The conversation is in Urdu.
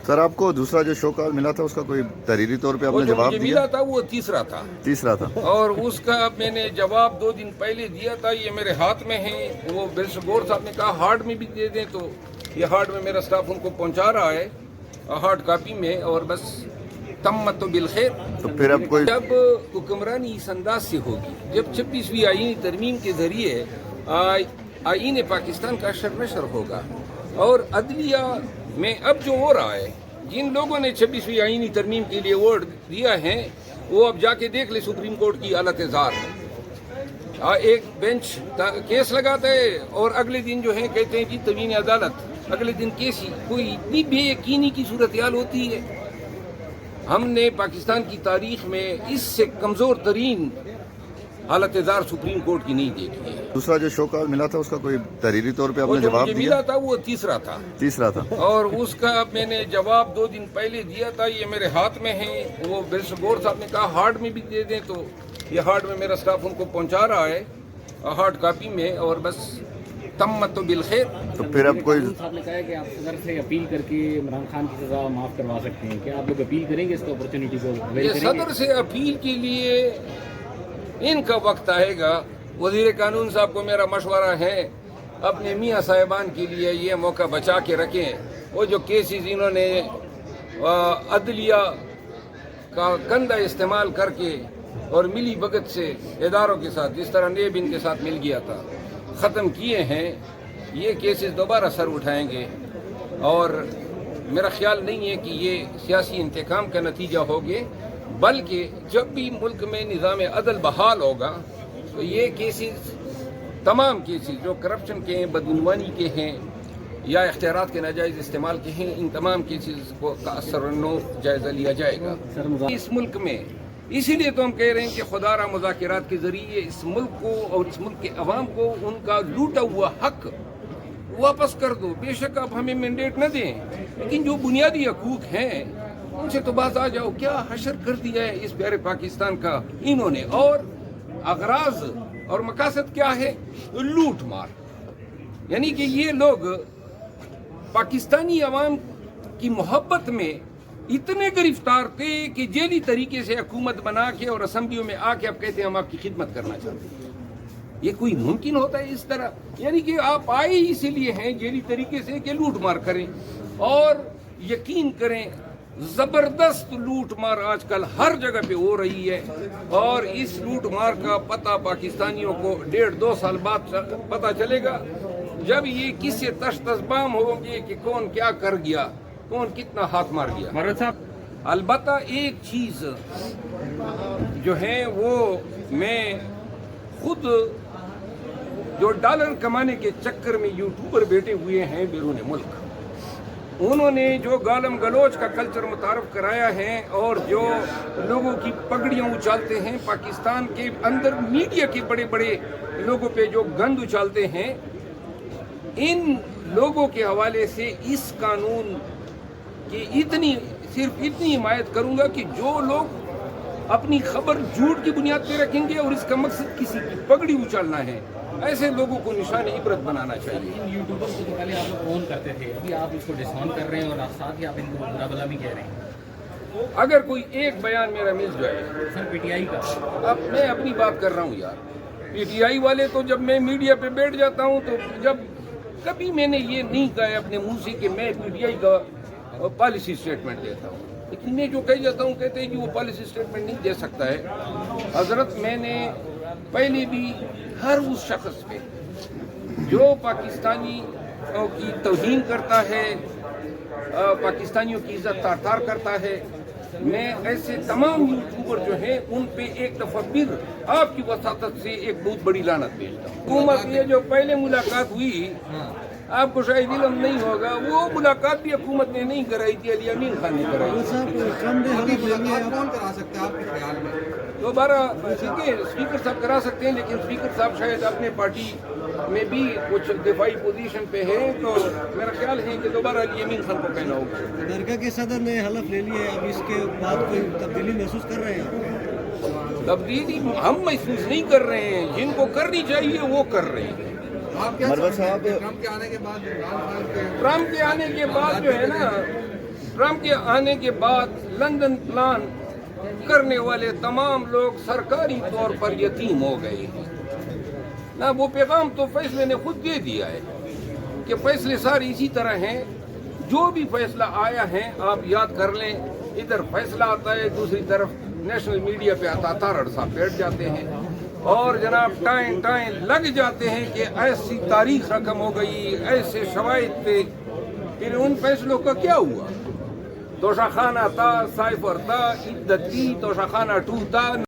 سر آپ کو دوسرا جو شو کال ملا تھا اس کا کوئی تحریری طور پہ آپ وہ نے جو جواب مجھے دیا؟ ملا تھا وہ تیسرا تھا، اور اس کا میں نے جواب 2 دن پہلے دیا تھا، یہ میرے ہاتھ میں ہے۔ وہ بیرسٹر گور صاحب نے کہا ہارڈ میں بھی دے دیں، تو یہ ہارڈ میں میرا سٹاف ان کو پہنچا رہا ہے ہارڈ کاپی میں، اور بس تمت تو بالخیر۔ تو پھر اب کوئی جب حکمرانی اس انداز سے ہوگی، جب 26ویں آئینی ترمیم کے ذریعے آئین پاکستان کا اشر نشر ہوگا، اور عدلیہ میں اب جو ہو رہا ہے، جن لوگوں نے 26ویں آئینی ترمیم کے لیے ووٹ دیا ہے، وہ اب جا کے دیکھ لے سپریم کورٹ کی اعلیٰ تزار ایک بینچ کیس لگاتا ہے، اور اگلے دن جو ہے کہتے ہیں کہ توہین عدالت، اگلے دن کیس ہی کوئی اتنی بے یقینی کی صورتحال ہوتی ہے۔ ہم نے پاکستان کی تاریخ میں اس سے کمزور ترین حالت زار سپریم کورٹ کی نہیں دیکھی ہے۔ دوسرا جو شو کال ملا تھا اس کا کوئی تحریری طور پہ آپ وہ نے جو جواب مجھے دیا؟ ملا تھا وہ تیسرا تھا، اور اس کا میں نے جواب 2 دن پہلے دیا تھا، یہ میرے ہاتھ میں ہے۔ وہ بیرسٹر گور صاحب نے کہا ہارڈ میں بھی دے دیں، تو یہ ہارڈ میں میرا سٹاف ان کو پہنچا رہا ہے ہارڈ کاپی میں، اور بس تمت تو بالخیر۔ تو پھر اب کوئی صاحب نے کہا ہے کہ آپ صدر سے اپیل کر کے عمران خان کی سزا معاف کروا سکتے ہیں، کیا آپ لوگ اپیل کریں گے اس اپرچونٹی کو اویل یہ کریں گے؟ صدر سے اپیل کے لیے ان کا وقت آئے گا۔ وزیر قانون صاحب کو میرا مشورہ ہے اپنے میاں صاحبان کے لیے یہ موقع بچا کے رکھیں۔ وہ جو کیسز انہوں نے عدلیہ کا گندہ استعمال کر کے اور ملی بھگت سے اداروں کے ساتھ، جس طرح نیب ان کے ساتھ مل گیا تھا، ختم کیے ہیں، یہ کیسز دوبارہ سر اٹھائیں گے، اور میرا خیال نہیں ہے کہ یہ سیاسی انتقام کا نتیجہ ہوگے، بلکہ جب بھی ملک میں نظام عدل بحال ہوگا تو یہ کیسز، تمام کیسز جو کرپشن کے ہیں، بدعنوانی کے ہیں، یا اختیارات کے ناجائز استعمال کے ہیں، ان تمام کیسز کا اثر و نو جائزہ لیا جائے گا اس ملک میں۔ اسی لیے تو ہم کہہ رہے ہیں کہ خدا را مذاکرات کے ذریعے اس ملک کو اور اس ملک کے عوام کو ان کا لوٹا ہوا حق واپس کر دو۔ بے شک آپ ہمیں مینڈیٹ نہ دیں، لیکن جو بنیادی حقوق ہیں ان سے تو باز آ جاؤ۔ کیا حشر کر دیا ہے اس پیارے پاکستان کا انہوں نے، اور اغراض اور مقاصد کیا ہے؟ لوٹ مار۔ یعنی کہ یہ لوگ پاکستانی عوام کی محبت میں اتنے گرفتار تھے کہ جیلی طریقے سے حکومت بنا کے اور اسمبلیوں میں آ کے اب کہتے ہیں ہم آپ کی خدمت کرنا چاہتے ہیں۔ یہ کوئی ممکن ہوتا ہے اس طرح؟ یعنی کہ آپ آئے اسی لیے ہیں جیلی طریقے سے کہ لوٹ مار کریں، اور یقین کریں زبردست لوٹ مار آج کل ہر جگہ پہ ہو رہی ہے، اور اس لوٹ مار کا پتہ پاکستانیوں کو 1.5-2 سال بعد پتہ چلے گا، جب یہ کس سے تش تش بام ہوں گے کہ کون کیا کر گیا، کون کتنا ہاتھ مار گیا۔ مرد صاحب، البتہ ایک چیز جو ہے وہ میں خود جو ڈالر کمانے کے چکر میں یوٹیوبر بیٹھے ہوئے ہیں بیرون ملک، انہوں نے جو گالم گلوچ کا کلچر متعارف کرایا ہے، اور جو لوگوں کی پگڑیاں اچالتے ہیں، پاکستان کے اندر میڈیا کے بڑے بڑے لوگوں پہ جو گند اچالتے ہیں، ان لوگوں کے حوالے سے اس قانون کی صرف اتنی حمایت کروں گا کہ جو لوگ اپنی خبر جھوٹ کی بنیاد پہ رکھیں گے اور اس کا مقصد کسی کی پگڑی اچالنا ہے، ایسے لوگوں کو نشان عبرت بنانا چاہیے۔ ان یوٹیوبر کو تو پہلے آپ لوگ اون کرتے تھے، ابھی آپ اس کو ڈسکاؤنٹ کر رہے ہیں اور ساتھ ہی آپ ان کو برا بلا بھی کہہ رہے ہیں۔ اگر کوئی ایک بیان میرا مل جائے، سر پی ٹی آئی کا اب میں اپنی بات کر رہا ہوں یار، پی ٹی آئی والے تو جب میں میڈیا پہ بیٹھ جاتا ہوں تو جب کبھی میں نے یہ نہیں کہا ہے اپنے منہ سے کہ میں پی ٹی آئی کا پالیسی اسٹیٹمنٹ دیتا ہوں، لیکن میں جو کہہ جاتا ہوں کہتے ہیں کہ وہ پالیسی اسٹیٹمنٹ نہیں دے سکتا ہے۔ حضرت میں نے پہلے بھی ہر اس شخص پہ جو پاکستانی کی توہین کرتا ہے، پاکستانیوں کی عزت تار تار کرتا ہے، میں ایسے تمام یوٹیوبر جو ہیں ان پہ ایک دفعہ پھر آپ کی وساطت سے ایک بہت بڑی لعنت بھیجتا ہوں۔ حکومت یہ جو پہلے ملاقات ہوئی، آپ کو شاید علم نہیں ہوگا، وہ ملاقات بھی حکومت نے نہیں کرائی تھی، علی امین خان نے کرائی تھی۔ کون کرا سکتے ہیں آپ کے خیال میں؟ دوبارہ ٹھیک ہے، اسپیکر صاحب کرا سکتے ہیں، لیکن اسپیکر صاحب شاید اپنے پارٹی میں بھی کچھ دفاعی پوزیشن پہ ہیں، تو میرا خیال ہے کہ دوبارہ علی امین خان کو کہنا ہوگا۔ درگاہ کے صدر نے حلف لے لیے، اب اس کے بعد کوئی تبدیلی محسوس کر رہے ہیں؟ تبدیلی ہم محسوس نہیں کر رہے ہیں، جن کو کرنی چاہیے وہ کر رہے ہیں۔ آپ کیا ٹرمپ کے آنے کے بعد ٹرمپ کے آنے کے بعد جو ہے نا، ٹرمپ کے آنے کے بعد لندن پلان کرنے والے تمام لوگ سرکاری طور پر یتیم ہو گئے ہیں نا. وہ پیغام تو فیصلے نے خود دے دیا ہے کہ فیصلے سارے اسی طرح ہیں. جو بھی فیصلہ آیا ہے آپ یاد کر لیں, ادھر فیصلہ آتا ہے, دوسری طرف نیشنل میڈیا پہ اتاتار صاحب بیٹھ جاتے ہیں اور جناب ٹائیں لگ جاتے ہیں کہ ایسی تاریخ رقم ہو گئی, ایسے شواہد تھے. پھر ان فیصلوں کا کیا ہوا؟ توشہ خانہ تھا, سائفر تھا, عدت تھی, توشہ خانہ 2 تھا.